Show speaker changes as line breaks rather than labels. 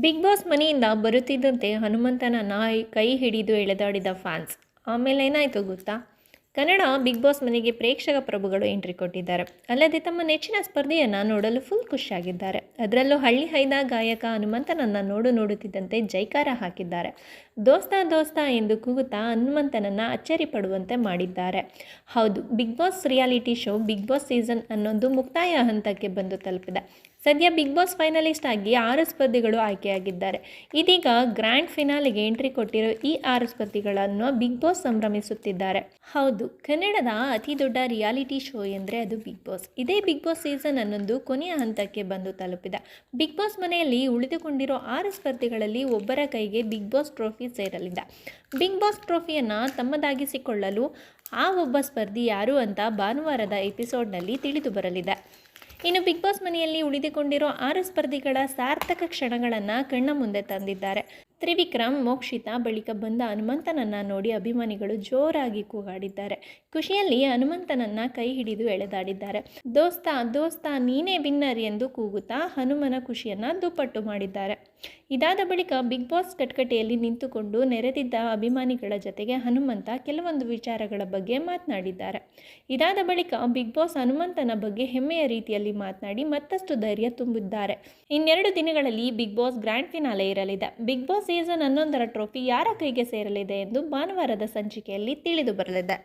Big boss ಮನೆಯಿಂದ ಬರುತ್ತಿದ್ದಂತೆ ಹನುಮಂತನನ್ನ ಕೈ ಹಿಡಿದು ಎಳೆದಾಡಿದ ಫ್ಯಾನ್ಸ್. ಆಮೇಲೆ ಏನಾಯಿತು ಗೊತ್ತಾ? ಕನ್ನಡ ಬಿಗ್ ಬಾಸ್ ಮನೆಗೆ ಪ್ರೇಕ್ಷಕ ಪ್ರಭುಗಳು ಎಂಟ್ರಿ ಕೊಟ್ಟಿದ್ದಾರೆ. ಅಲ್ಲದೆ ತಮ್ಮ ನೆಚ್ಚಿನ ಸ್ಪರ್ಧೆಯನ್ನು ನೋಡಲು ಫುಲ್ ಖುಷಿಯಾಗಿದ್ದಾರೆ. ಅದರಲ್ಲೂ ಹಳ್ಳಿ ಹೈದ ಗಾಯಕ ಹನುಮಂತನನ್ನು ನೋಡುತ್ತಿದ್ದಂತೆ ಜೈಕಾರ ಹಾಕಿದ್ದಾರೆ. ದೋಸ್ತ ದೋಸ್ತ ಎಂದು ಕೂಗುತ್ತಾ ಹನುಮಂತನನ್ನು ಅಚ್ಚರಿ ಪಡುವಂತೆ ಮಾಡಿದ್ದಾರೆ. ಹೌದು, big boss reality show big boss season 11 ಮುಕ್ತಾಯ ಹಂತಕ್ಕೆ ಬಂದು ತಲುಪಿದೆ. ಸದ್ಯ ಬಿಗ್ ಬಾಸ್ ಫೈನಲಿಸ್ಟ್ ಆಗಿ 6 ಸ್ಪರ್ಧಿಗಳು ಆಯ್ಕೆಯಾಗಿದ್ದಾರೆ. ಇದೀಗ ಗ್ರ್ಯಾಂಡ್ ಫಿನಾಲೆಗೆ ಎಂಟ್ರಿ ಕೊಟ್ಟಿರೋ ಈ 6 ಸ್ಪರ್ಧಿಗಳನ್ನು ಬಿಗ್ ಬಾಸ್ ಸಂಭ್ರಮಿಸುತ್ತಿದ್ದಾರೆ. ಹೌದು, ಕನ್ನಡದ ಅತಿ ದೊಡ್ಡ ರಿಯಾಲಿಟಿ ಶೋ ಎಂದರೆ ಅದು ಬಿಗ್ ಬಾಸ್. ಇದೇ ಬಿಗ್ ಬಾಸ್ ಸೀಸನ್ 11 ಕೊನೆಯ ಹಂತಕ್ಕೆ ಬಂದು ತಲುಪಿದೆ. ಬಿಗ್ ಬಾಸ್ ಮನೆಯಲ್ಲಿ ಉಳಿದುಕೊಂಡಿರೋ 6 ಸ್ಪರ್ಧಿಗಳಲ್ಲಿ ಒಬ್ಬರ ಕೈಗೆ ಬಿಗ್ ಬಾಸ್ ಟ್ರೋಫಿ ಸೇರಲಿದೆ. ಬಿಗ್ ಬಾಸ್ ಟ್ರೋಫಿಯನ್ನು ತಮ್ಮದಾಗಿಸಿಕೊಳ್ಳಲು ಆ ಒಬ್ಬ ಸ್ಪರ್ಧಿ ಯಾರು ಅಂತ ಭಾನುವಾರದ ಎಪಿಸೋಡ್ನಲ್ಲಿ ತಿಳಿದು ಬರಲಿದೆ. ಇನ್ನು ಬಿಗ್ ಬಾಸ್ ಮನೆಯಲ್ಲಿ ಉಳಿದುಕೊಂಡಿರೋ 6 ಸ್ಪರ್ಧಿಗಳ ಸಾರ್ಥಕ ಕ್ಷಣಗಳನ್ನು ಕಣ್ಣ ಮುಂದೆ ತಂದಿದ್ದಾರೆ. ತ್ರಿವಿಕ್ರಮ್, ಮೋಕ್ಷಿತಾ ಬಳಿಕ ಬಂದ ಹನುಮಂತನನ್ನು ನೋಡಿ ಅಭಿಮಾನಿಗಳು ಜೋರಾಗಿ ಕೂಗಾಡಿದ್ದಾರೆ. ಖುಷಿಯಲ್ಲಿ ಹನುಮಂತನನ್ನು ಕೈ ಹಿಡಿದು ಎಳೆದಾಡಿದ್ದಾರೆ. ದೋಸ್ತ ದೋಸ್ತ ನೀನೇ ವಿನ್ನರ್ ಎಂದು ಕೂಗುತ್ತಾ ಹನುಮನ ಖುಷಿಯನ್ನು ದುಪ್ಪಟ್ಟು ಮಾಡಿದ್ದಾರೆ. ಇದಾದ ಬಳಿಕ ಬಿಗ್ ಬಾಸ್ ಕಟ್ಕಟೆಯಲ್ಲಿ ನಿಂತುಕೊಂಡು ನೆರೆದಿದ್ದ ಅಭಿಮಾನಿಗಳ ಜೊತೆಗೆ ಹನುಮಂತ ಕೆಲವೊಂದು ವಿಚಾರಗಳ ಬಗ್ಗೆ ಮಾತನಾಡಿದ್ದಾರೆ. ಇದಾದ ಬಳಿಕ ಬಿಗ್ ಬಾಸ್ ಹನುಮಂತನ ಬಗ್ಗೆ ಹೆಮ್ಮೆಯ ರೀತಿಯಲ್ಲಿ ಮಾತನಾಡಿ ಮತ್ತಷ್ಟು ಧೈರ್ಯ ತುಂಬಿದ್ದಾರೆ. ಇನ್ನೆರಡು ದಿನಗಳಲ್ಲಿ ಬಿಗ್ ಬಾಸ್ ಗ್ರ್ಯಾಂಡ್ ಫಿನಾಲೆ ಇರಲಿದೆ. ಬಿಗ್ ಬಾಸ್ ಸೀಸನ್ 11ರ ಟ್ರೋಫಿ ಯಾರ ಕೈಗೆ ಸೇರಲಿದೆ ಎಂದು ಭಾನುವಾರದ ಸಂಚಿಕೆಯಲ್ಲಿ ತಿಳಿದು ಬರಲಿದೆ.